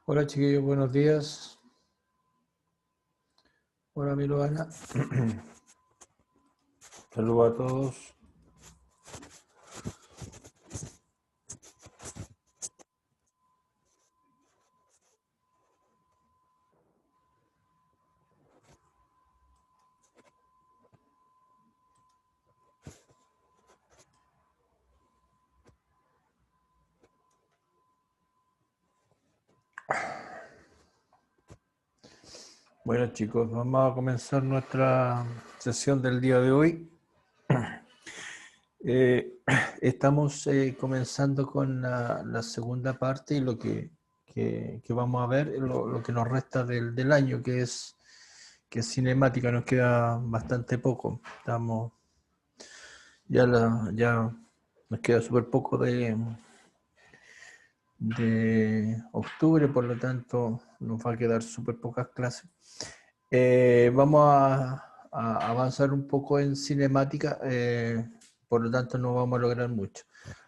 Hola chiquillos, buenos días. Hola Miloana. Saludos a todos. Bueno chicos, vamos a comenzar nuestra sesión del día de hoy. Eh, Estamos comenzando con la segunda parte y lo que vamos a ver, lo que nos resta del año, que es cinemática, nos queda bastante poco. Ya nos queda súper poco de octubre, por lo tanto nos va a quedar súper pocas clases. Vamos a avanzar un poco en cinemática, por lo tanto no vamos a lograr mucho.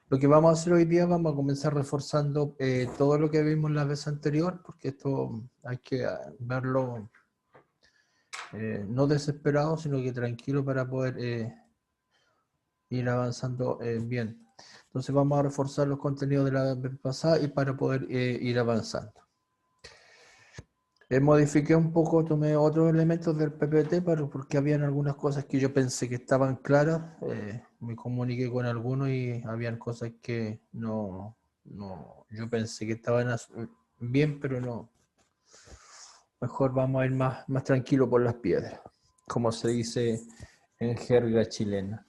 Lo que vamos a hacer hoy día, vamos a comenzar reforzando todo lo que vimos la vez anterior, porque esto hay que verlo no desesperado, sino que tranquilo para poder ir avanzando bien. Entonces vamos a reforzar los contenidos de la vez pasada y para poder ir avanzando. Modifiqué un poco, tomé otros elementos del PPT porque habían algunas cosas que yo pensé que estaban claras. Me comuniqué con algunos y habían cosas que yo pensé que estaban bien, pero no. Mejor vamos a ir más tranquilo por las piedras, como se dice en jerga chilena.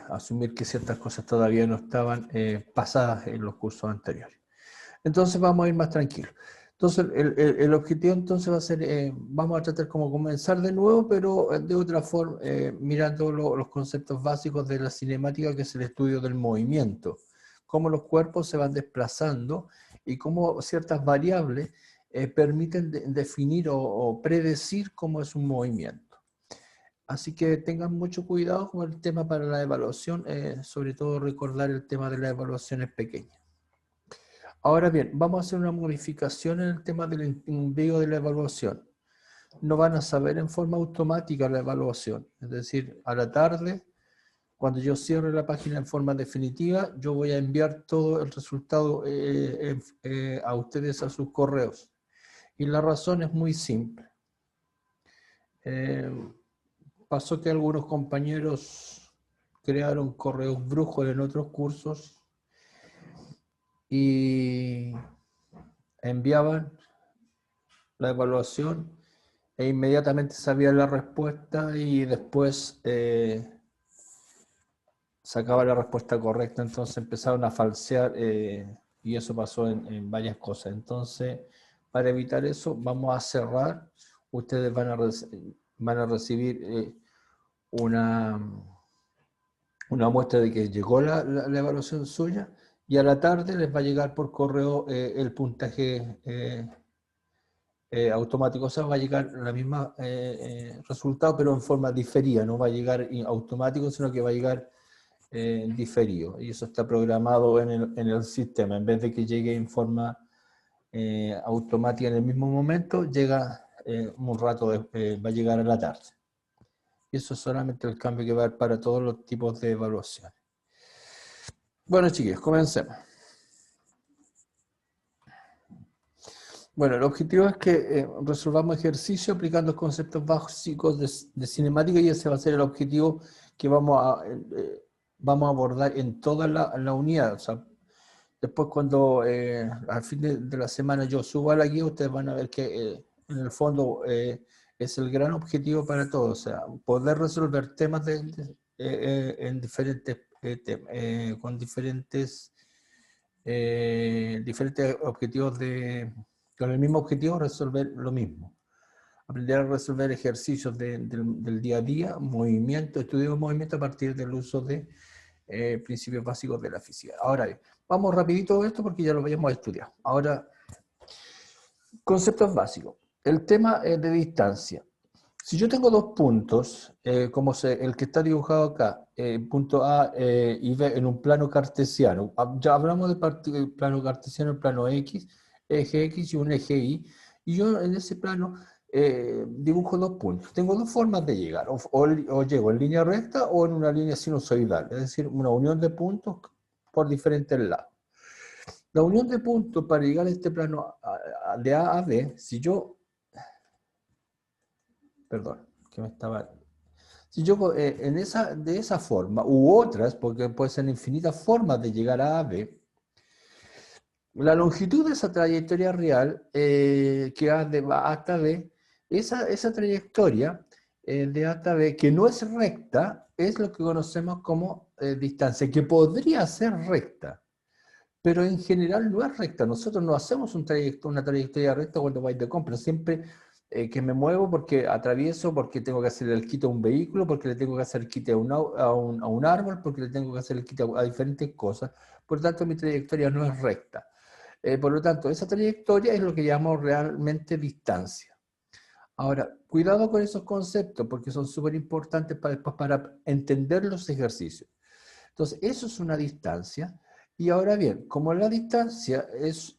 Asumir que ciertas cosas todavía no estaban pasadas en los cursos anteriores. Entonces vamos a ir más tranquilos. Entonces el objetivo entonces va a ser, vamos a tratar como comenzar de nuevo, pero de otra forma, mirando los conceptos básicos de la cinemática, que es el estudio del movimiento, cómo los cuerpos se van desplazando y cómo ciertas variables permiten definir o predecir cómo es un movimiento. Así que tengan mucho cuidado con el tema para la evaluación, sobre todo recordar el tema de las evaluaciones pequeñas. Ahora bien, vamos a hacer una modificación en el tema del envío de la evaluación. No van a saber en forma automática la evaluación, es decir, a la tarde, cuando yo cierre la página en forma definitiva, yo voy a enviar todo el resultado a ustedes a sus correos. Y la razón es muy simple. Eh, Pasó que algunos compañeros crearon correos brujos en otros cursos y enviaban la evaluación e inmediatamente sabía la respuesta y después sacaba la respuesta correcta, entonces empezaron a falsear y eso pasó en varias cosas. Entonces, para evitar eso, vamos a cerrar. Ustedes van a recibir una, una muestra de que llegó la evaluación suya y a la tarde les va a llegar por correo el puntaje automático, o sea, va a llegar la misma resultado, pero en forma diferida, no va a llegar automático, sino que va a llegar diferido, y eso está programado en el sistema, en vez de que llegue en forma automática en el mismo momento, llega un rato, va a llegar a la tarde. Y eso es solamente el cambio que va a haber para todos los tipos de evaluaciones. Bueno, chiquillos, comencemos. Bueno, el objetivo es que resolvamos ejercicio aplicando conceptos básicos de cinemática, y ese va a ser el objetivo que vamos a abordar en toda la unidad. O sea, después cuando al fin de la semana yo suba la guía, ustedes van a ver que en el fondo es el gran objetivo para todos. O sea, poder resolver temas en diferentes, con diferentes objetivos con el mismo objetivo, resolver lo mismo. Aprender a resolver ejercicios del día a día, movimiento, estudio de movimiento a partir del uso de principios básicos de la física. Ahora bien, vamos rapidito esto porque ya lo habíamos estudiado. Ahora, conceptos básicos. El tema de distancia. Si yo tengo dos puntos, el que está dibujado acá, punto A y B en un plano cartesiano, ya hablamos de plano cartesiano, el plano X, eje X y un eje Y, y yo en ese plano dibujo dos puntos. Tengo dos formas de llegar, o llego en línea recta o en una línea sinusoidal, es decir, una unión de puntos por diferentes lados. La unión de puntos para llegar a este plano de A a B, si yo, perdón, que me estaba... Si yo de esa forma, u otras, porque pueden ser infinitas formas de llegar a A, B, la longitud de esa trayectoria real, que va de A hasta B, esa trayectoria de A hasta B, que no es recta, es lo que conocemos como distancia, que podría ser recta, pero en general no es recta. Nosotros no hacemos una trayectoria recta cuando vais de compra, siempre que me muevo porque atravieso, porque tengo que hacer el quite a un vehículo, porque le tengo que hacer el quite a un árbol, porque le tengo que hacer el quite a diferentes cosas. Por lo tanto, mi trayectoria no es recta. Por lo tanto, esa trayectoria es lo que llamamos realmente distancia. Ahora, cuidado con esos conceptos porque son súper importantes para entender los ejercicios. Entonces, eso es una distancia. Y ahora bien, como la distancia es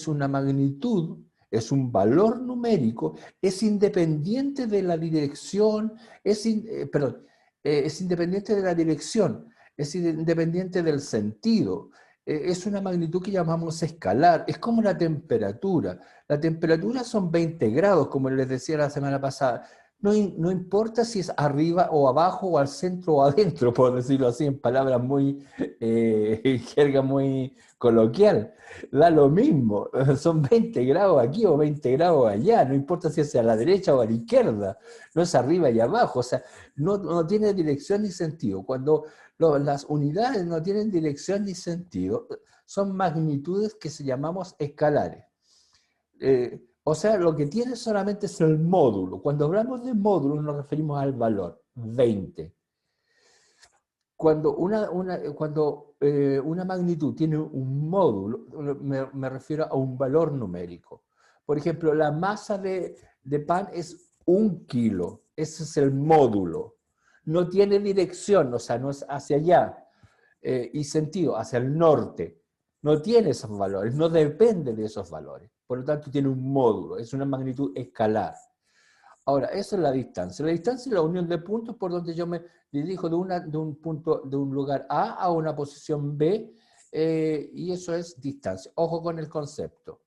una magnitud, es un valor numérico, es independiente de la dirección, es independiente de la dirección, es independiente del sentido, es una magnitud que llamamos escalar, es como la temperatura. La temperatura son 20 grados, como les decía la semana pasada. No importa si es arriba o abajo o al centro o adentro, por decirlo así, en palabras muy, jerga muy coloquial. Da lo mismo, son 20 grados aquí o 20 grados allá, no importa si es a la derecha o a la izquierda, no es arriba y abajo, o sea, no tiene dirección ni sentido. Cuando las unidades no tienen dirección ni sentido, son magnitudes que se llamamos escalares. O sea, lo que tiene solamente es el módulo. Cuando hablamos de módulo nos referimos al valor, 20. Cuando una magnitud tiene un módulo, me refiero a un valor numérico. Por ejemplo, la masa de pan es 1 kilo. Ese es el módulo. No tiene dirección, o sea, no es hacia allá. Y sentido, hacia el norte. No tiene esos valores, no depende de esos valores. Por lo tanto, tiene un módulo, es una magnitud escalar. Ahora, esa es la distancia. La distancia es la unión de puntos por donde yo me dirijo de un punto, de un lugar A una posición B, y eso es distancia. Ojo con el concepto.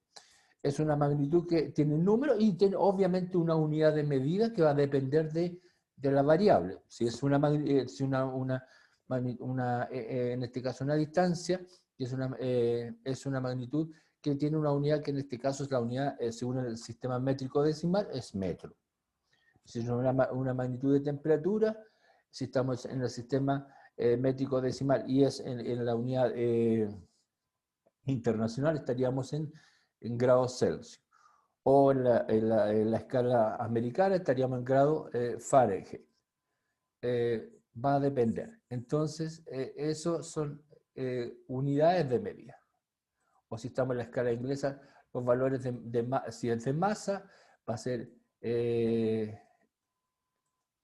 Es una magnitud que tiene un número y tiene obviamente una unidad de medida que va a depender de la variable. Si es en este caso una distancia, es una magnitud que tiene una unidad que en este caso es la unidad, según el sistema métrico decimal, es metro. Si es una magnitud de temperatura, si estamos en el sistema métrico decimal y es en la unidad internacional, estaríamos en grados Celsius. O en la escala americana estaríamos en grado Fahrenheit. Va a depender. Entonces, eso son unidades de medida. O si estamos en la escala inglesa, los valores si es de masa, va a ser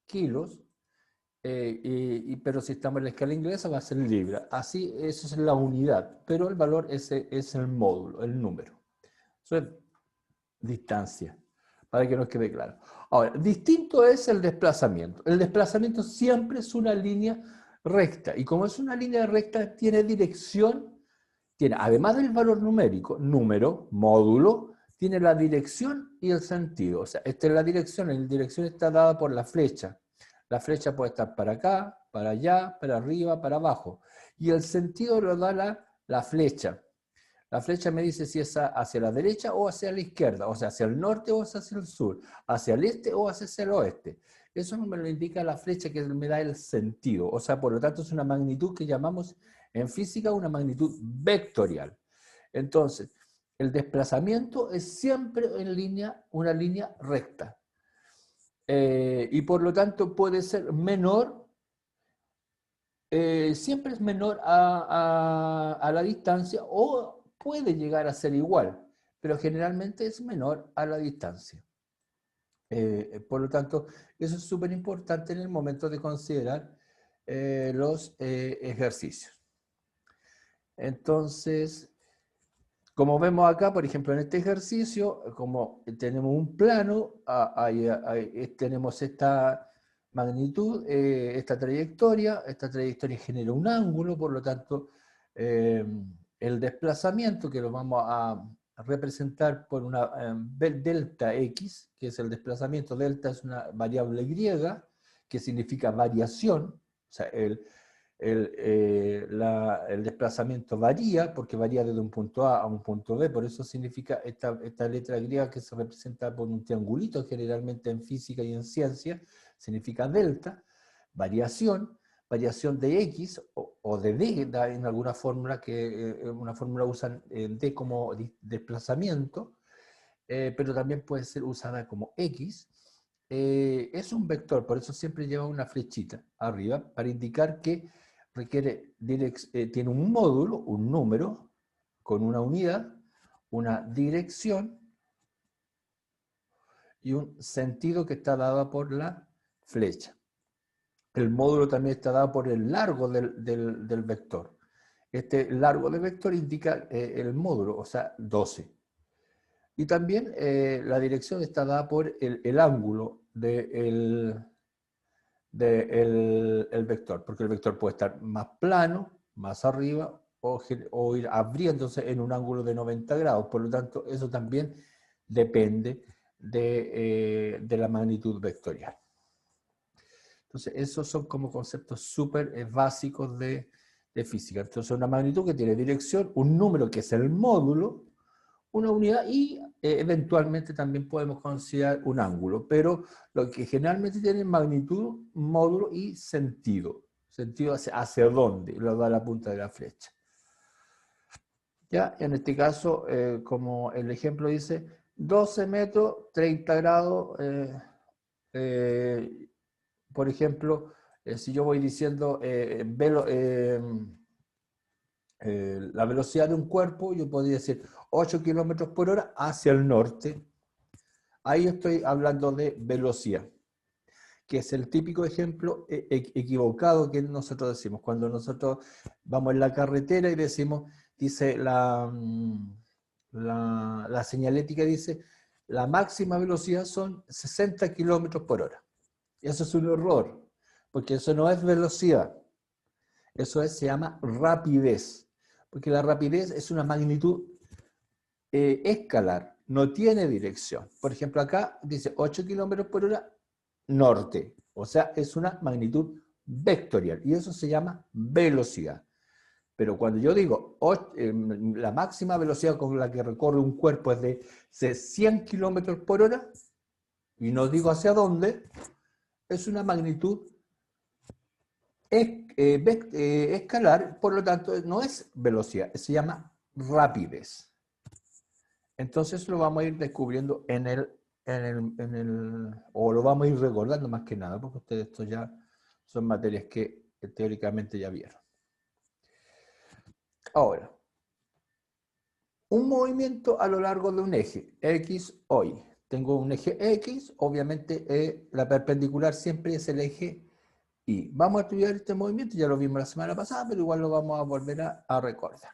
kilos, pero si estamos en la escala inglesa va a ser libra. Así, eso es la unidad, pero el valor es el módulo, el número. Eso es distancia, para que nos quede claro. Ahora, distinto es el desplazamiento. El desplazamiento siempre es una línea recta, y como es una línea recta, tiene dirección, tiene, además del valor numérico, número, módulo, tiene la dirección y el sentido. O sea, esta es la dirección está dada por la flecha. La flecha puede estar para acá, para allá, para arriba, para abajo. Y el sentido lo da la flecha. La flecha me dice si es hacia la derecha o hacia la izquierda, o sea, hacia el norte o hacia el sur, hacia el este o hacia el oeste. Eso me lo indica la flecha que me da el sentido. O sea, por lo tanto, es una magnitud que llamamos en física una magnitud vectorial. Entonces, el desplazamiento es siempre una línea recta. Y por lo tanto puede ser menor, siempre es menor a la distancia o puede llegar a ser igual, pero generalmente es menor a la distancia. Por lo tanto, eso es súper importante en el momento de considerar los ejercicios. Entonces, como vemos acá, por ejemplo, en este ejercicio, como tenemos un plano, ahí tenemos esta magnitud, esta trayectoria genera un ángulo, por lo tanto, el desplazamiento que lo vamos a representar por una delta x, que es el desplazamiento, delta es una variable griega, que significa variación, o sea, el desplazamiento varía, porque varía desde un punto A a un punto B, por eso significa esta letra griega que se representa por un triangulito, generalmente en física y en ciencia, significa delta, variación de X o de D, en alguna fórmula, una fórmula usan D como desplazamiento, pero también puede ser usada como X. Es un vector, por eso siempre lleva una flechita arriba, para indicar que tiene un módulo, un número, con una unidad, una dirección y un sentido que está dado por la flecha. El módulo también está dado por el largo del vector. Este largo del vector indica el módulo, o sea, 12. Y también la dirección está dada por el ángulo del el vector, porque el vector puede estar más plano, más arriba, o ir abriéndose en un ángulo de 90 grados. Por lo tanto, eso también depende de la magnitud vectorial. Entonces, esos son como conceptos súper básicos de física. Entonces, una magnitud que tiene dirección, un número que es el módulo, una unidad y eventualmente también podemos considerar un ángulo, pero lo que generalmente tiene magnitud, módulo y sentido. Sentido hacia dónde lo da la punta de la flecha. Ya, en este caso, como el ejemplo dice, 12 metros, 30 grados, por ejemplo, si yo voy diciendo la velocidad de un cuerpo, yo podría decir 8 kilómetros por hora hacia el norte. Ahí estoy hablando de velocidad, que es el típico ejemplo equivocado que nosotros decimos. Cuando nosotros vamos en la carretera y decimos, dice la señalética dice, la máxima velocidad son 60 kilómetros por hora. Y eso es un error, porque eso no es velocidad. Eso se llama rapidez, porque la rapidez es una magnitud escalar, no tiene dirección. Por ejemplo, acá dice 8 kilómetros por hora norte, o sea, es una magnitud vectorial, y eso se llama velocidad. Pero cuando yo digo la máxima velocidad con la que recorre un cuerpo es de 100 kilómetros por hora, y no digo hacia dónde, es una magnitud escalar, por lo tanto no es velocidad, se llama rapidez. Entonces lo vamos a ir descubriendo o lo vamos a ir recordando más que nada, porque ustedes esto ya son materias que teóricamente ya vieron. Ahora, un movimiento a lo largo de un eje, X o Y. Tengo un eje X, obviamente la perpendicular siempre es el eje Y. Vamos a estudiar este movimiento, ya lo vimos la semana pasada, pero igual lo vamos a volver a recordar.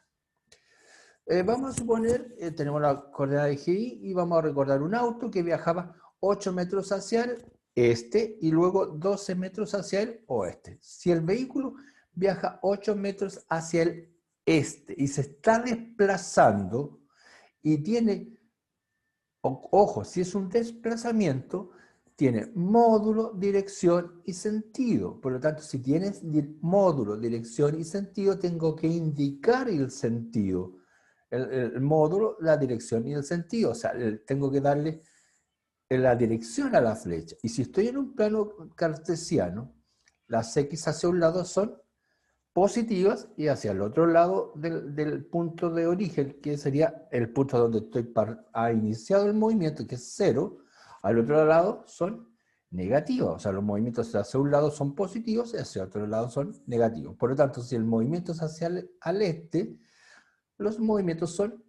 Vamos a suponer, tenemos la coordenada de GI y vamos a recordar un auto que viajaba 8 metros hacia el este y luego 12 metros hacia el oeste. Si el vehículo viaja 8 metros hacia el este y se está desplazando y tiene, ojo, si es un desplazamiento, tiene módulo, dirección y sentido. Por lo tanto, si tienes módulo, dirección y sentido, tengo que indicar el sentido. El módulo, la dirección y el sentido. O sea, tengo que darle la dirección a la flecha. Y si estoy en un plano cartesiano, las X hacia un lado son positivas y hacia el otro lado del punto de origen, que sería el punto donde ha iniciado el movimiento, que es 0, al otro lado son negativas. O sea, los movimientos hacia un lado son positivos y hacia el otro lado son negativos. Por lo tanto, si el movimiento es hacia al este, los movimientos son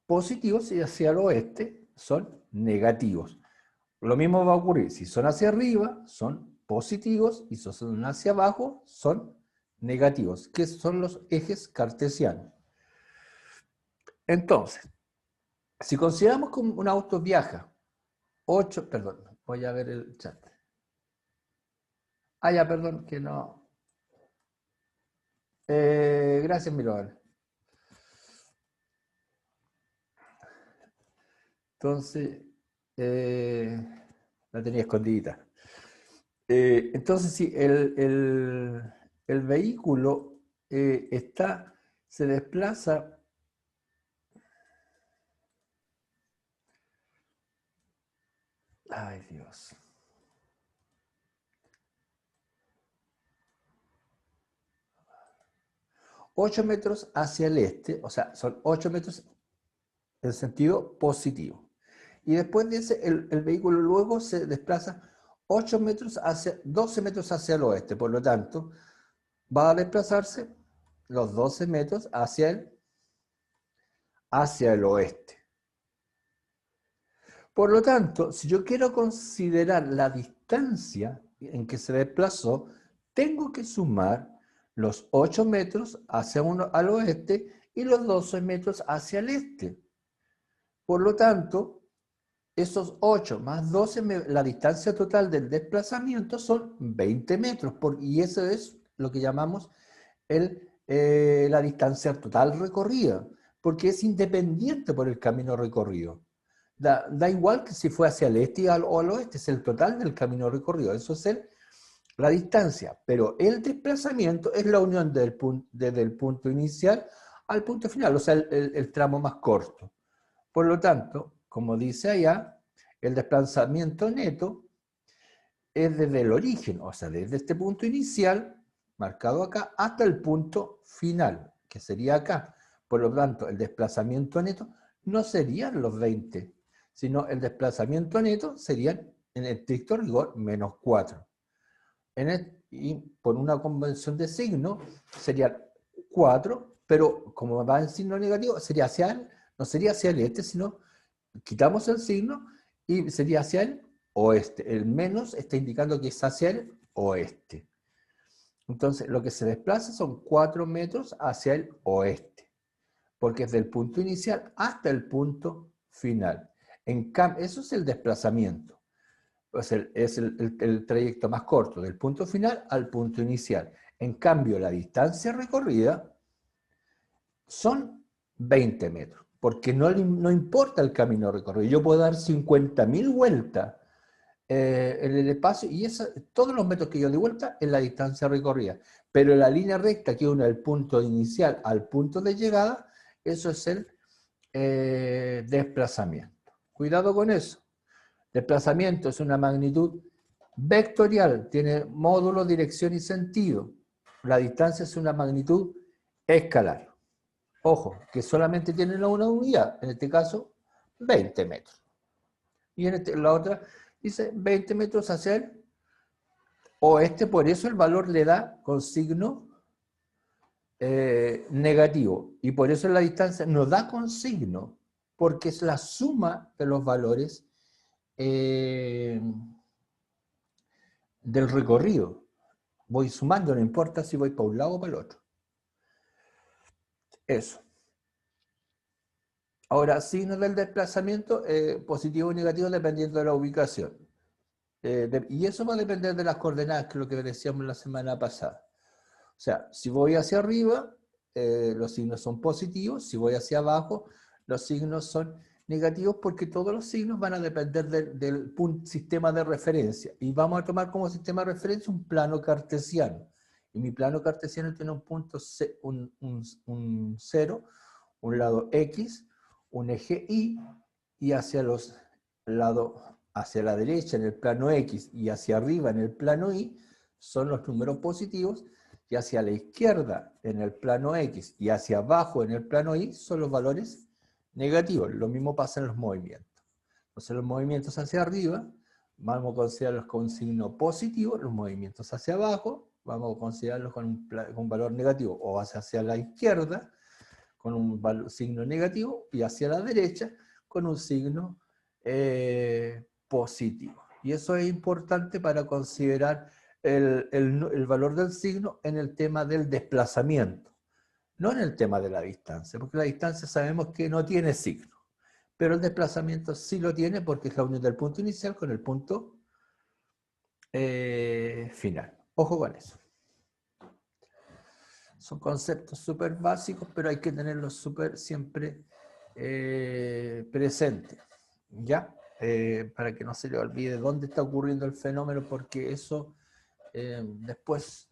positivos y hacia el oeste son negativos. Lo mismo va a ocurrir. Si son hacia arriba, son positivos, y si son hacia abajo, son negativos, que son los ejes cartesianos. Entonces, si consideramos que un auto viaja 8, perdón, voy a ver el chat. Ah, ya, perdón, que no. Gracias, Milovan. Entonces, la tenía escondidita. Entonces, sí, el vehículo se desplaza. Ay, Dios. Ocho metros hacia el este, o sea, son 8 metros en sentido positivo. Y después de ese, el vehículo luego se desplaza 12 metros hacia el oeste. Por lo tanto, va a desplazarse los 12 metros hacia el oeste. Por lo tanto, si yo quiero considerar la distancia en que se desplazó, tengo que sumar los 8 metros al oeste y los 12 metros hacia el este. Por lo tanto, esos 8 más 12, la distancia total del desplazamiento son 20 metros, y eso es lo que llamamos la distancia total recorrida, porque es independiente por el camino recorrido. Da igual que si fue hacia el este o al oeste, es el total del camino recorrido, eso es la distancia, pero el desplazamiento es la unión desde el punto inicial al punto final, o sea, el tramo más corto. Por lo tanto, como dice allá, el desplazamiento neto es desde el origen, o sea, desde este punto inicial, marcado acá, hasta el punto final, que sería acá. Por lo tanto, el desplazamiento neto no serían los 20, sino el desplazamiento neto serían, en estricto rigor, menos 4. Y por una convención de signo, serían 4, pero como va en signo negativo, no sería hacia el este, sino quitamos el signo y sería hacia el oeste. El menos está indicando que es hacia el oeste. Entonces, lo que se desplaza son 4 metros hacia el oeste, porque es del punto inicial hasta el punto final. Eso es el desplazamiento. Es el trayecto más corto, del punto final al punto inicial. En cambio, la distancia recorrida son 20 metros, porque no importa el camino recorrido. Yo puedo dar 50.000 vueltas en el espacio, y todos los metros que yo doy vuelta es la distancia recorrida. Pero la línea recta que une el punto inicial al punto de llegada, eso es el desplazamiento. Cuidado con eso. Desplazamiento es una magnitud vectorial, tiene módulo, dirección y sentido. La distancia es una magnitud escalar. Ojo, que solamente tiene una unidad, en este caso 20 metros. Y la otra dice 20 metros hacia el oeste, por eso el valor le da con signo negativo. Y por eso la distancia no da con signo, porque es la suma de los valores del recorrido. Voy sumando, no importa si voy para un lado o para el otro. Eso. Ahora, signos del desplazamiento, positivo o negativo dependiendo de la ubicación. Y eso va a depender de las coordenadas, que es lo que decíamos la semana pasada. O sea, si voy hacia arriba, los signos son positivos; si voy hacia abajo, los signos son negativos, porque todos los signos van a depender del sistema de referencia. Y vamos a tomar como sistema de referencia un plano cartesiano. Y mi plano cartesiano tiene un punto, un 0, un lado X, un eje Y, y hacia los lados, hacia la derecha en el plano X y hacia arriba en el plano Y, son los números positivos, y hacia la izquierda en el plano X y hacia abajo en el plano Y son los valores negativos. Lo mismo pasa en los movimientos. Entonces, los movimientos hacia arriba vamos a considerarlos con un signo positivo; los movimientos hacia abajo vamos a considerarlos con un valor negativo, o hacia la izquierda con un signo negativo, y hacia la derecha con un signo positivo. Y eso es importante para considerar el valor del signo en el tema del desplazamiento, no en el tema de la distancia, porque la distancia sabemos que no tiene signo, pero el desplazamiento sí lo tiene porque es la unión del punto inicial con el punto final. Ojo con eso. Son conceptos súper básicos, pero hay que tenerlos súper siempre presentes, ¿ya? Para que no se le olvide dónde está ocurriendo el fenómeno, porque eso después,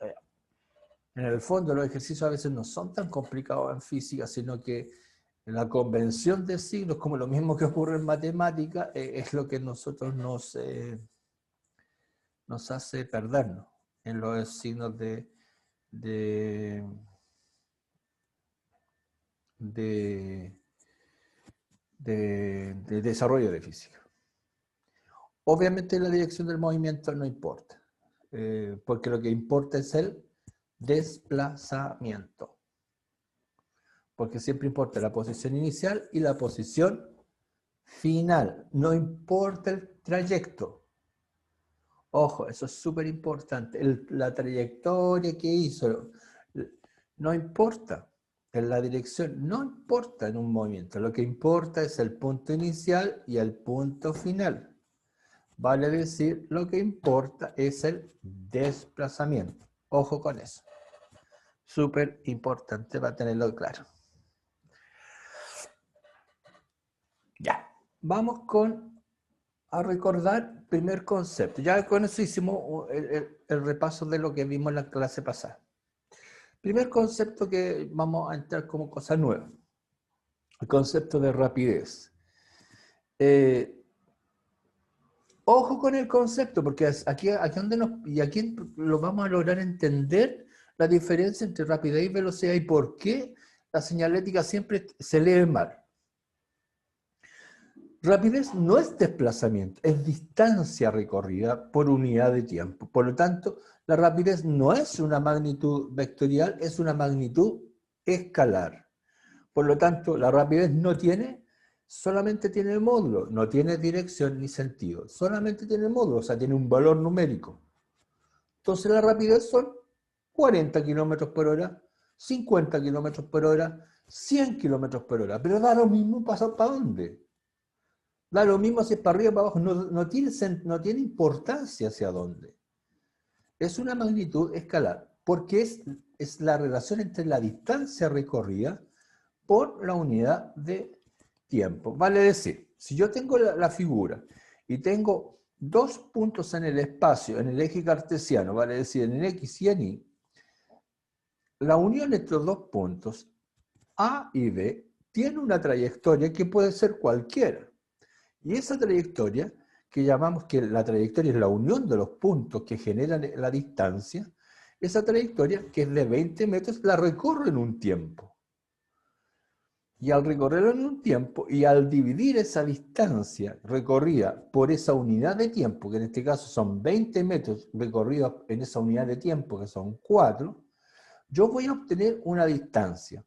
en el fondo, los ejercicios a veces no son tan complicados en física, sino que la convención de signos, como lo mismo que ocurre en matemática, es lo que nosotros nos hace perdernos en los signos de desarrollo de física. Obviamente la dirección del movimiento no importa, porque lo que importa es el desplazamiento. Porque siempre importa la posición inicial y la posición final. No importa el trayecto. Ojo, eso es súper importante. La trayectoria que hizo no importa. En la dirección no importa en un movimiento. Lo que importa es el punto inicial y el punto final. Vale decir, lo que importa es el desplazamiento. Ojo con eso. Súper importante para tenerlo claro. Ya, vamos a recordar primer concepto. Ya con eso hicimos el repaso de lo que vimos en la clase pasada. Primer concepto que vamos a entrar como cosa nueva. El concepto de rapidez. Ojo con el concepto, porque aquí lo vamos a lograr entender la diferencia entre rapidez y velocidad y por qué la señalética siempre se lee mal. Rapidez no es desplazamiento, es distancia recorrida por unidad de tiempo. Por lo tanto, la rapidez no es una magnitud vectorial, es una magnitud escalar. Por lo tanto, la rapidez solamente tiene módulo, no tiene dirección ni sentido. Solamente tiene módulo, o sea, tiene un valor numérico. Entonces la rapidez son 40 kilómetros por hora, 50 kilómetros por hora, 100 kilómetros por hora. Pero da lo mismo pasar para dónde. Da lo mismo si es para arriba o para abajo, no tiene importancia hacia dónde. Es una magnitud escalar, porque es la relación entre la distancia recorrida por la unidad de tiempo. Vale decir, si yo tengo la figura y tengo dos puntos en el espacio, en el eje cartesiano, vale decir, en X y en Y, la unión entre los dos puntos, A y B, tiene una trayectoria que puede ser cualquiera. Y esa trayectoria, que llamamos que la trayectoria es la unión de los puntos que generan la distancia, esa trayectoria, que es de 20 metros, la recorro en un tiempo. Y al recorrerlo en un tiempo, y al dividir esa distancia recorrida por esa unidad de tiempo, que en este caso son 20 metros recorridos en esa unidad de tiempo, que son 4, yo voy a obtener una distancia,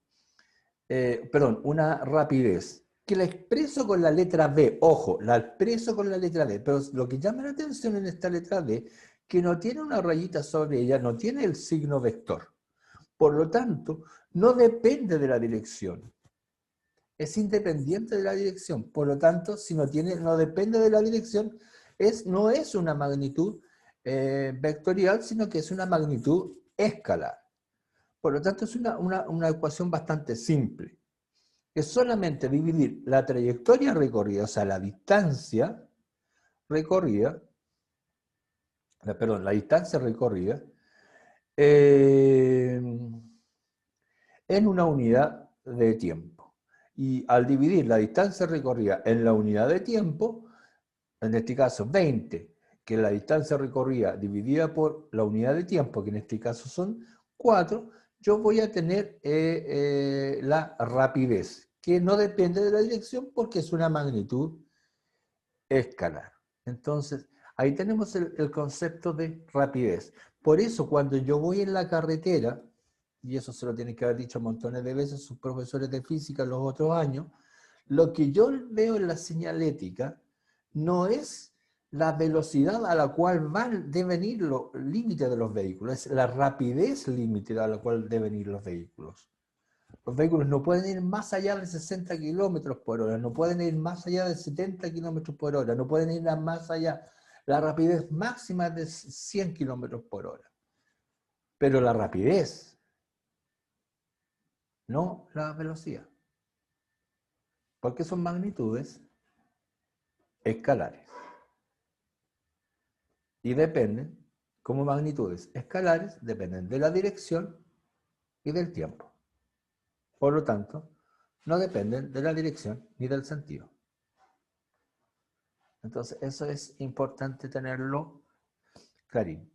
una rapidez, que la expreso con la letra B. Ojo, la expreso con la letra D, pero lo que llama la atención en esta letra D, que no tiene una rayita sobre ella, no tiene el signo vector. Por lo tanto, no depende de la dirección. Es independiente de la dirección. Por lo tanto, si no depende de la dirección, no es una magnitud vectorial, sino que es una magnitud escalar. Por lo tanto, es una ecuación bastante simple. Es solamente dividir la trayectoria recorrida, o sea, la distancia recorrida, en una unidad de tiempo. Y al dividir la distancia recorrida en la unidad de tiempo, en este caso 20, que es la distancia recorrida dividida por la unidad de tiempo, que en este caso son 4, yo voy a tener la rapidez, que no depende de la dirección porque es una magnitud escalar. Entonces, ahí tenemos el concepto de rapidez. Por eso, cuando yo voy en la carretera, y eso se lo tienen que haber dicho montones de veces sus profesores de física en los otros años, lo que yo veo en la señalética no es la velocidad a la cual deben ir los límites de los vehículos, es la rapidez límite a la cual deben ir los vehículos. Los vehículos no pueden ir más allá de 60 kilómetros por hora, no pueden ir más allá de 70 kilómetros por hora, no pueden ir más allá. La rapidez máxima es de 100 kilómetros por hora. Pero la rapidez, no la velocidad. Porque son magnitudes escalares. Y dependen, como magnitudes escalares, dependen de la dirección y del tiempo. Por lo tanto, no dependen de la dirección ni del sentido. Entonces, eso es importante tenerlo clarín.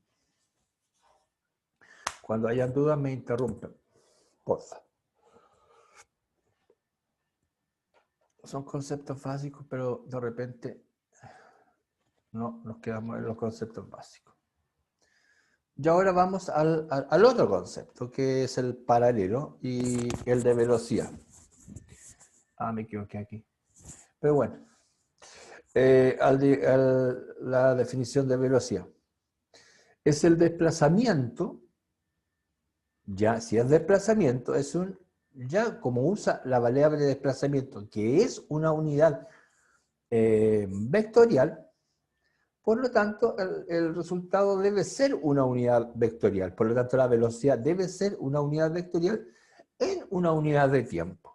Cuando hayan dudas, me interrumpen. Porfa. Son conceptos básicos, pero de repente no nos quedamos en los conceptos básicos. Y ahora vamos al otro concepto, que es el paralelo y el de velocidad. Ah, me equivoqué aquí. Pero bueno, la definición de velocidad. Es el desplazamiento, ya si es desplazamiento, es ya como usa la variable de desplazamiento, que es una unidad vectorial, por lo tanto, el resultado debe ser una unidad vectorial. Por lo tanto, la velocidad debe ser una unidad vectorial en una unidad de tiempo.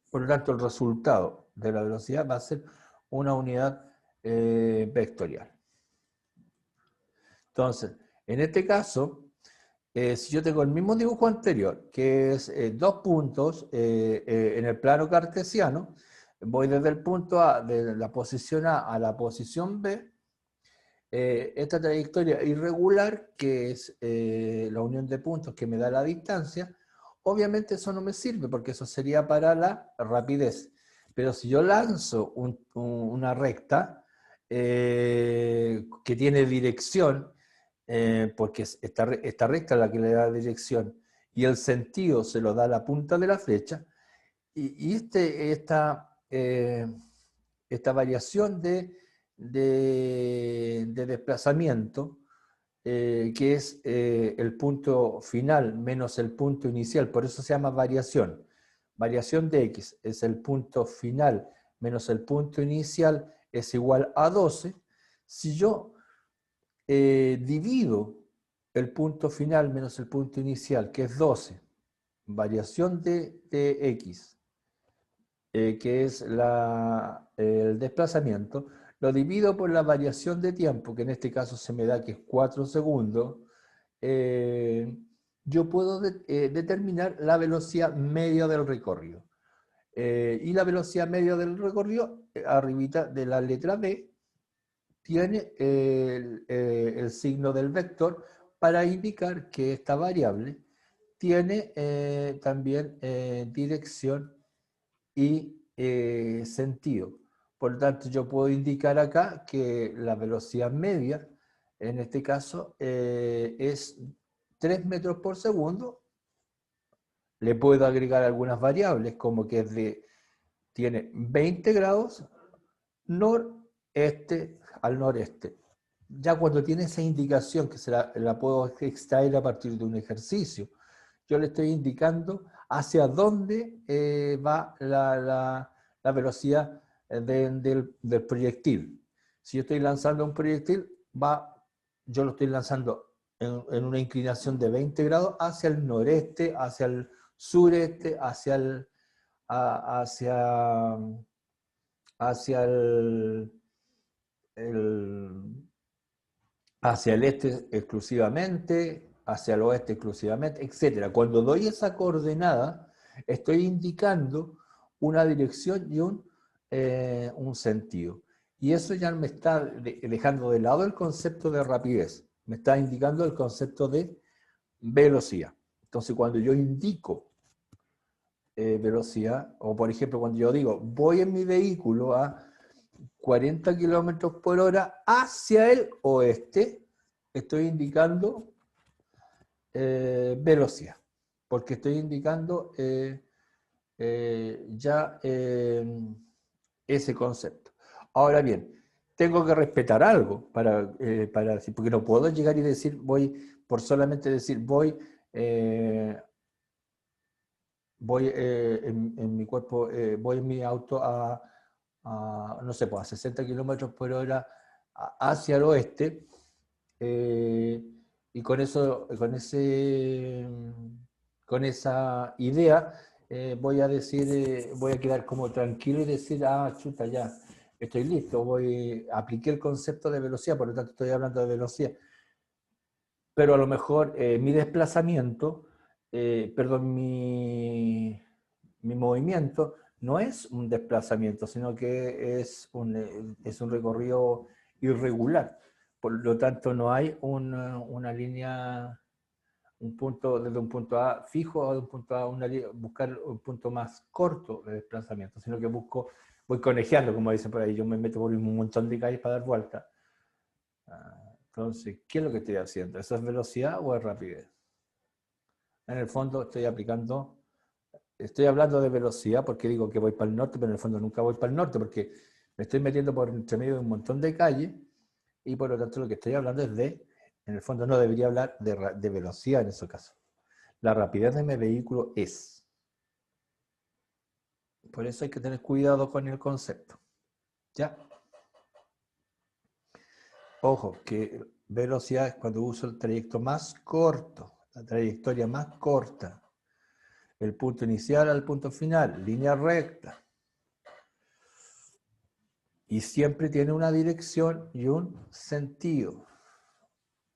Por lo tanto, el resultado de la velocidad va a ser una unidad vectorial. Entonces, en este caso, si yo tengo el mismo dibujo anterior, que es dos puntos en el plano cartesiano, voy desde el punto A, de la posición A la posición B, esta trayectoria irregular, que es la unión de puntos que me da la distancia, obviamente eso no me sirve porque eso sería para la rapidez. Pero si yo lanzo una recta que tiene dirección, porque esta recta es la que le da dirección, y el sentido se lo da la punta de la flecha, y esta variación de desplazamiento, que es el punto final menos el punto inicial, por eso se llama variación. Variación de x es el punto final menos el punto inicial es igual a 12. Si yo divido el punto final menos el punto inicial, que es 12, variación de x, que es el desplazamiento, lo divido por la variación de tiempo, que en este caso se me da que es 4 segundos, yo puedo determinar la velocidad media del recorrido. Y la velocidad media del recorrido, arribita de la letra B, tiene el signo del vector para indicar que esta variable tiene también dirección y sentido. Por lo tanto, yo puedo indicar acá que la velocidad media, en este caso, es 3 metros por segundo. Le puedo agregar algunas variables, como que tiene 20 grados noreste al noreste. Ya cuando tiene esa indicación, que la puedo extraer a partir de un ejercicio, yo le estoy indicando hacia dónde va la velocidad del proyectil. Si yo estoy lanzando un proyectil, yo lo estoy lanzando en una inclinación de 20 grados hacia el noreste, hacia el sureste, hacia hacia el este exclusivamente, hacia el oeste exclusivamente, etc. Cuando doy esa coordenada, estoy indicando una dirección y un sentido. Y eso ya me está dejando de lado el concepto de rapidez, me está indicando el concepto de velocidad. Entonces, cuando yo indico velocidad, o por ejemplo, cuando yo digo, voy en mi vehículo a 40 kilómetros por hora hacia el oeste, estoy indicando velocidad, porque estoy indicando ya ese concepto. Ahora bien, tengo que respetar algo para decir, porque no puedo llegar y decir, por solamente decir, en mi cuerpo, voy en mi auto no sé, pues a 60 kilómetros por hora hacia el oeste, y con esa idea, voy a decir, voy a quedar como tranquilo y decir, chuta, ya, estoy listo, apliqué el concepto de velocidad, por lo tanto estoy hablando de velocidad. Pero a lo mejor mi desplazamiento, perdón, mi movimiento no es un desplazamiento, sino que es un recorrido irregular. Por lo tanto, no hay una línea, desde un punto A fijo a un punto A, buscar un punto más corto de desplazamiento, sino que voy conejeando, como dicen por ahí, yo me meto por un montón de calles para dar vuelta. Entonces, ¿qué es lo que estoy haciendo? ¿Eso es velocidad o es rapidez? En el fondo estoy hablando de velocidad porque digo que voy para el norte, pero en el fondo nunca voy para el norte porque me estoy metiendo por entre medio de un montón de calles y por lo tanto lo que estoy hablando es en el fondo no debería hablar de velocidad en ese caso. La rapidez de mi vehículo es. Por eso hay que tener cuidado con el concepto. ¿Ya? Ojo, que velocidad es cuando uso el trayecto más corto, la trayectoria más corta. El punto inicial al punto final, línea recta. Y siempre tiene una dirección y un sentido.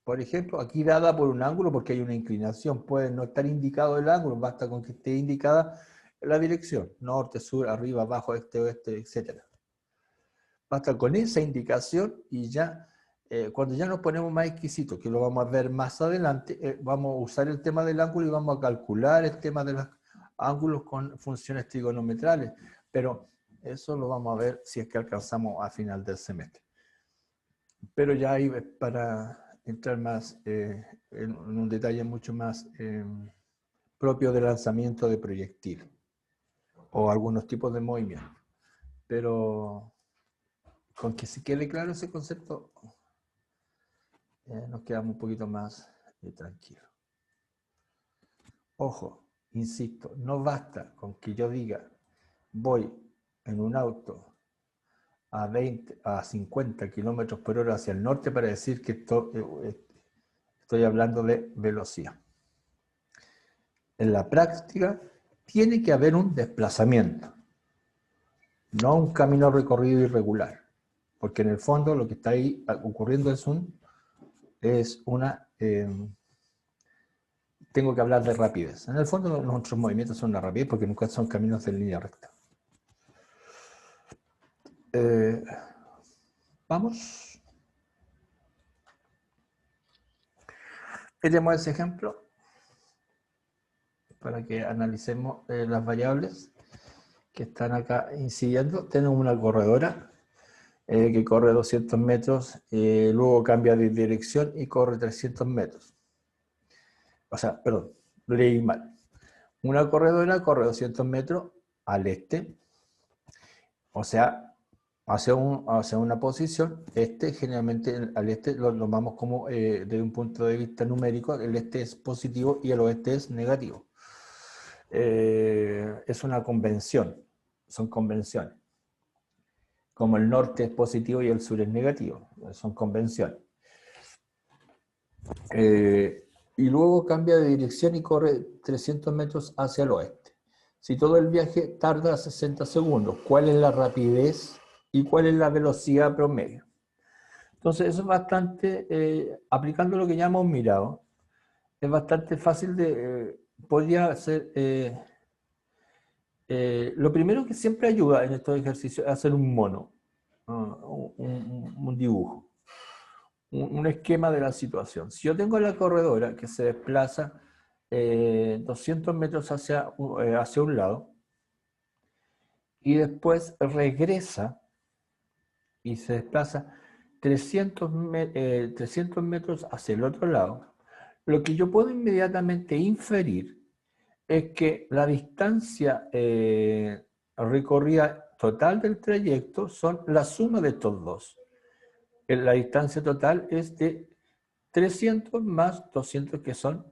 Por ejemplo, aquí dada por un ángulo porque hay una inclinación. Puede no estar indicado el ángulo, basta con que esté indicada la dirección. Norte, sur, arriba, abajo, este, oeste, etc. Basta con esa indicación y ya, cuando ya nos ponemos más exquisitos, que lo vamos a ver más adelante, vamos a usar el tema del ángulo y vamos a calcular el tema de los ángulos con funciones trigonometrales. Pero eso lo vamos a ver si es que alcanzamos a final del semestre. Pero ya ahí para entrar más en un detalle mucho más propio del lanzamiento de proyectil o algunos tipos de movimientos. Pero con que se quede claro ese concepto, nos quedamos un poquito más tranquilos. Ojo, insisto, no basta con que yo diga voy en un auto a 50 kilómetros por hora hacia el norte para decir que estoy hablando de velocidad. En la práctica tiene que haber un desplazamiento, no un camino recorrido irregular, porque en el fondo lo que está ahí ocurriendo tengo que hablar de rapidez. En el fondo nuestros movimientos son una rapidez porque nunca son caminos en línea recta. Vamos. Tenemos ese ejemplo para que analicemos las variables que están acá incidiendo. Tenemos una corredora que corre 200 metros, luego cambia de dirección y corre 300 metros. O sea, perdón, leí mal. Una corredora corre 200 metros al este, o sea, hacia una posición. Generalmente al este lo tomamos como, desde un punto de vista numérico, el este es positivo y el oeste es negativo. Es una convención, son convenciones. Como el norte es positivo y el sur es negativo, son convenciones. Y luego cambia de dirección y corre 300 metros hacia el oeste. Si todo el viaje tarda 60 segundos, ¿cuál es la rapidez y cuál es la velocidad promedio? Entonces eso es bastante, aplicando lo que ya hemos mirado, es bastante fácil podría ser, lo primero que siempre ayuda en estos ejercicios es hacer un mono, un dibujo. Un esquema de la situación. Si yo tengo la corredora que se desplaza 200 metros hacia un lado y después regresa y se desplaza 300 metros hacia el otro lado, lo que yo puedo inmediatamente inferir es que la distancia recorrida total del trayecto son la suma de estos dos. la distancia total es de 300 más 200, que son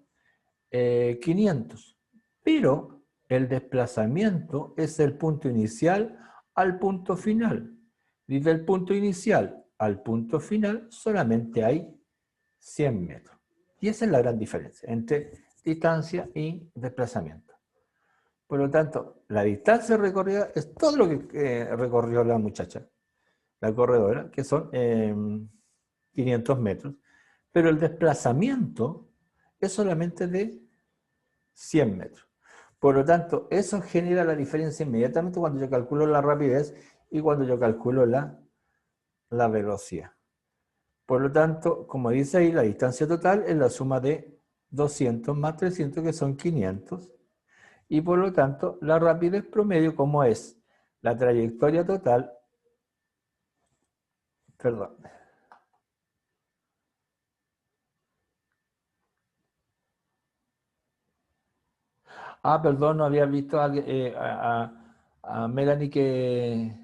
500. Pero el desplazamiento es el punto inicial al punto final. Desde el punto inicial al punto final solamente hay 100 metros. Y esa es la gran diferencia entre distancia y desplazamiento. Por lo tanto, la distancia recorrida es todo lo que recorrió la muchacha, la corredora, que son 500 metros, pero el desplazamiento es solamente de 100 metros. Por lo tanto, eso genera la diferencia inmediatamente cuando yo calculo la rapidez y cuando yo calculo la velocidad. Por lo tanto, como dice ahí, la distancia total es la suma de 200 más 300, que son 500. Y por lo tanto, la rapidez promedio, como es la trayectoria total, perdón. Perdón, no había visto a Melanie que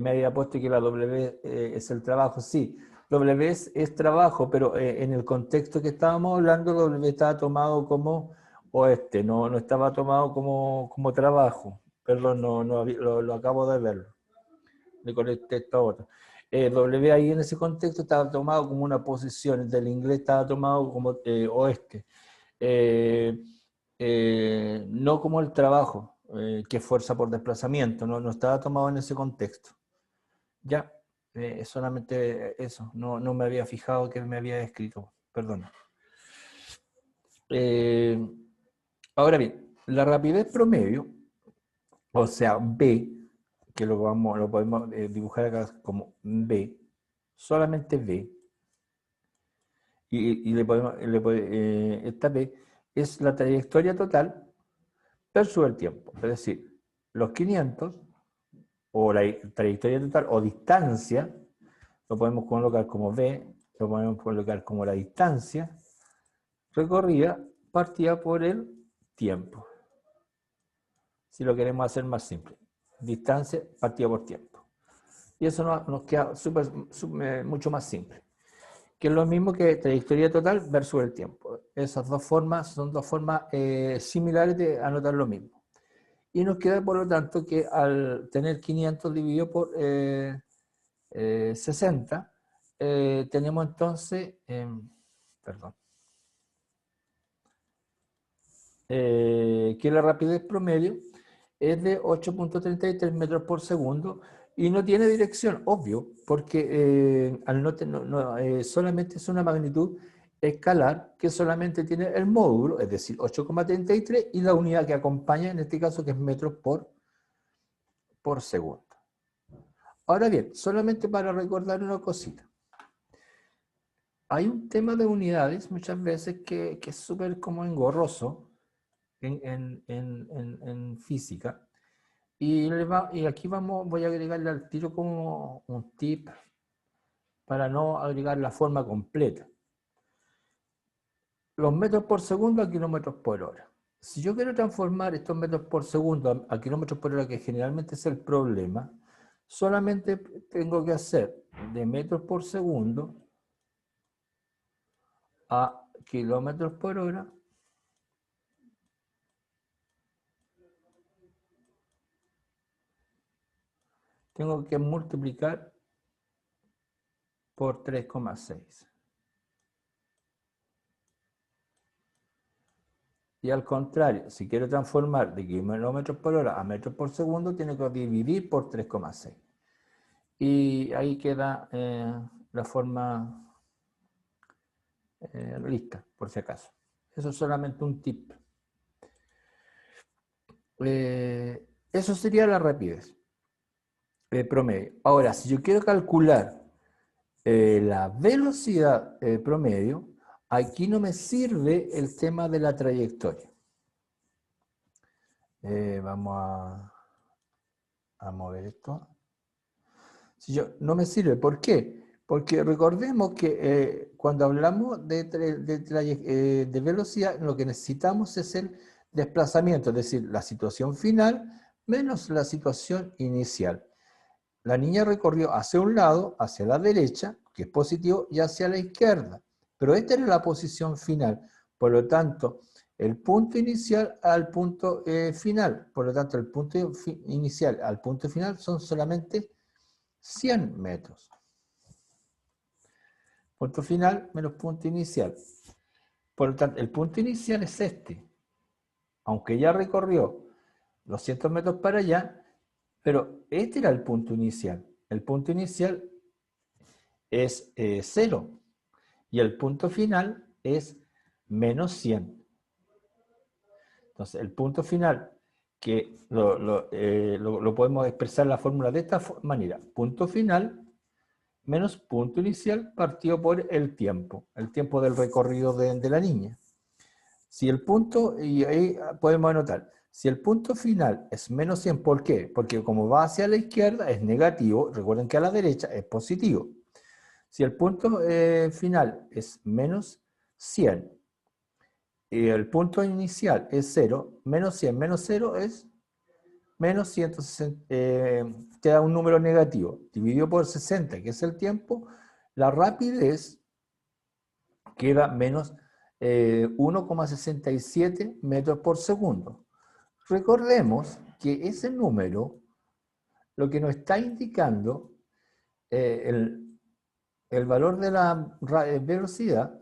me había puesto que la W es el trabajo. Sí, W es trabajo, pero en el contexto que estábamos hablando, W estaba tomado como oeste, no estaba tomado como trabajo. Perdón, lo acabo de verlo. Le conecté esto a otro. W ahí en ese contexto estaba tomado como una posición, del inglés estaba tomado como oeste. Eh, no como el trabajo, que es fuerza por desplazamiento, no estaba tomado en ese contexto. Ya, solamente eso, no me había fijado que me había escrito, perdón. Ahora bien, la rapidez promedio, o sea, B, que lo podemos dibujar acá como B, solamente B, y esta B es la trayectoria total versus el tiempo, es decir, los 500, o la trayectoria total, o distancia, lo podemos colocar como B, lo podemos colocar como la distancia recorrida partida por el tiempo. Si lo queremos hacer más simple. Distancia partida por tiempo. Y eso nos queda mucho más simple. Que es lo mismo que trayectoria total versus el tiempo. Esas dos formas son dos formas similares de anotar lo mismo. Y nos queda, por lo tanto, que al tener 500 dividido por 60, tenemos entonces, perdón, que la rapidez promedio es de 8.33 metros por segundo y no tiene dirección, obvio, porque solamente es una magnitud escalar que solamente tiene el módulo, es decir, 8,33, y la unidad que acompaña, en este caso, que es metros por segundo. Ahora bien, solamente para recordar una cosita. Hay un tema de unidades muchas veces que es súper como engorroso en física. Y aquí voy a agregarle al tiro como un tip para no agregar la forma completa. Los metros por segundo a kilómetros por hora. Si yo quiero transformar estos metros por segundo a kilómetros por hora, que generalmente es el problema, solamente tengo que hacer de metros por segundo a kilómetros por hora tengo que multiplicar por 3,6. Y al contrario, si quiero transformar de kilómetros por hora a metros por segundo, tengo que dividir por 3,6. Y ahí queda la forma lista, por si acaso. Eso es solamente un tip. Eso sería la rapidez promedio. Ahora, si yo quiero calcular la velocidad promedio, aquí no me sirve el tema de la trayectoria. Vamos a mover esto. Si yo, no me sirve, ¿por qué? Porque recordemos que cuando hablamos de velocidad, lo que necesitamos es el desplazamiento, es decir, la situación final menos la situación inicial. la niña recorrió hacia un lado, hacia la derecha, que es positivo, y hacia la izquierda. Pero esta era la posición final. Por lo tanto, el punto inicial al punto final. Por lo tanto, el punto inicial al punto final son solamente 100 metros. Punto final menos punto inicial. Por lo tanto, el punto inicial es este. Aunque ya recorrió los 100 metros para allá, pero este era el punto inicial. El punto inicial es 0 y el punto final es menos 100. Entonces, el punto final, que lo podemos expresar en la fórmula de esta manera. Punto final menos punto inicial partido por el tiempo del recorrido de la niña. Si el punto, y ahí podemos anotar, si el punto final es menos 100, ¿por qué? Porque como va hacia la izquierda es negativo, recuerden que a la derecha es positivo. Si el punto final es menos 100 y el punto inicial es 0, menos 100 menos 0 es menos 160, te da un número negativo. Dividido por 60, que es el tiempo, la rapidez queda menos 1,67 metros por segundo. Recordemos que ese número lo que nos está indicando el valor de la velocidad,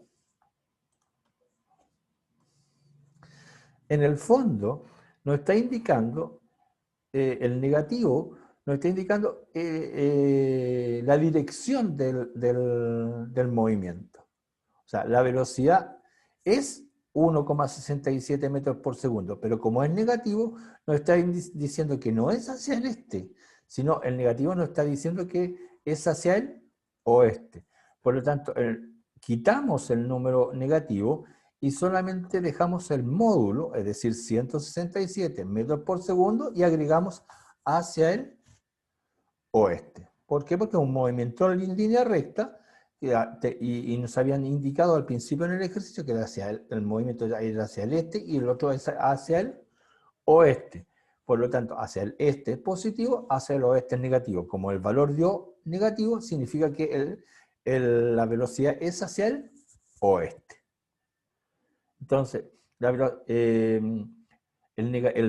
en el fondo nos está indicando el negativo, nos está indicando la dirección del movimiento. O sea, la velocidad es 1,67 metros por segundo, pero como es negativo, nos está diciendo que no es hacia el este, sino el negativo nos está diciendo que es hacia el oeste. Por lo tanto, quitamos el número negativo y solamente dejamos el módulo, es decir, 167 metros por segundo, y agregamos hacia el oeste. ¿Por qué? Porque es un movimiento en línea recta, y nos habían indicado al principio en el ejercicio que era hacia el movimiento era hacia el este y el otro es hacia el oeste. Por lo tanto, hacia el este es positivo, hacia el oeste es negativo. Como el valor dio negativo, significa que la velocidad es hacia el oeste. Entonces, el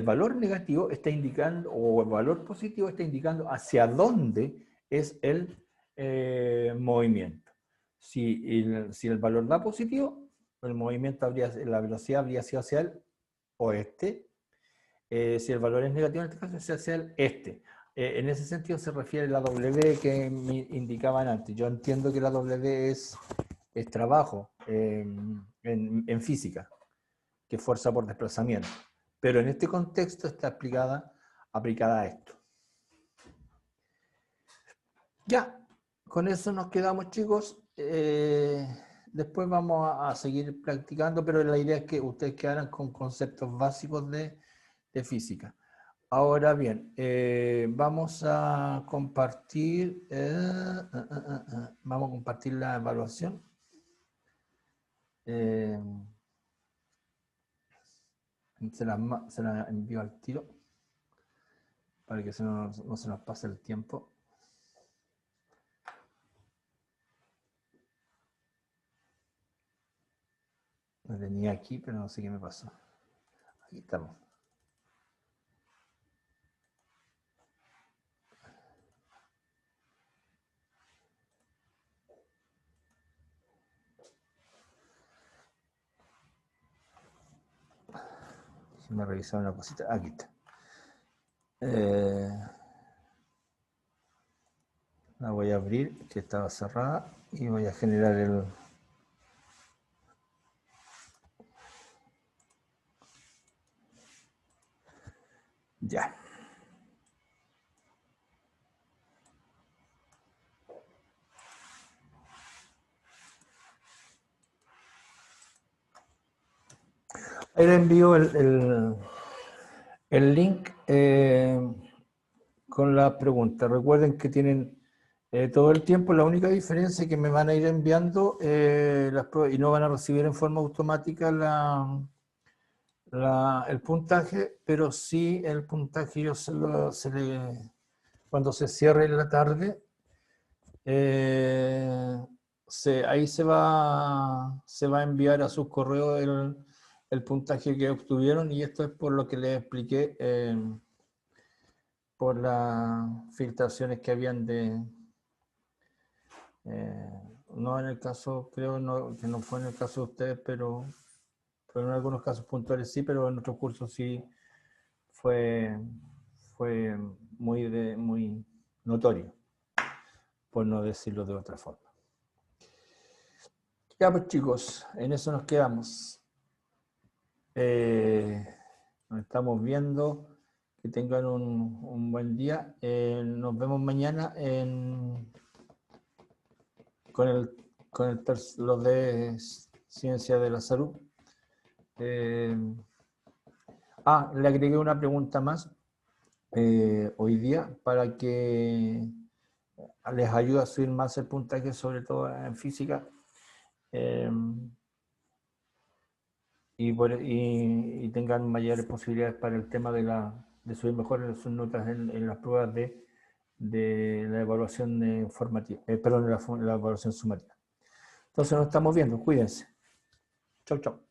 valor negativo está indicando, o el valor positivo está indicando hacia dónde es el movimiento. Si el valor da positivo, el movimiento la velocidad habría sido hacia el oeste. Si el valor es negativo, en este caso es hacia el este. En ese sentido se refiere a la W que me indicaban antes. Yo entiendo que la W es trabajo en física, que es fuerza por desplazamiento. Pero en este contexto está aplicada a esto. Ya, con eso nos quedamos, chicos. Después vamos a seguir practicando, pero la idea es que ustedes quedaran con conceptos básicos de física. Ahora bien, vamos a compartir la evaluación. Se la envío al tiro para que no se nos pase el tiempo. Lo tenía aquí, pero no sé qué me pasó. Aquí estamos. Déjenme revisar una cosita. Aquí está. La voy a abrir, que estaba cerrada, y voy a generar el... Ya. Ahí le envío el link con la pregunta. Recuerden que tienen todo el tiempo. La única diferencia es que me van a ir enviando las pruebas y no van a recibir en forma automática el puntaje, pero sí el puntaje yo se le cuando se cierre la tarde, ahí se va a enviar a sus correos el puntaje que obtuvieron, y esto es por lo que les expliqué, por las filtraciones que habían no en el caso, creo que no fue en el caso de ustedes, pero en algunos casos puntuales sí, pero en nuestro curso sí fue muy notorio, por no decirlo de otra forma. Ya pues chicos, en eso nos quedamos. Nos estamos viendo. Que tengan un buen día. Nos vemos mañana con los de Ciencia de la Salud. Le agregué una pregunta más hoy día para que les ayude a subir más el puntaje, sobre todo en física. Y tengan mayores posibilidades para el tema de subir mejor sus notas en las pruebas de la evaluación formativa, perdón, la evaluación sumativa. Entonces nos estamos viendo, cuídense. Chau, chau.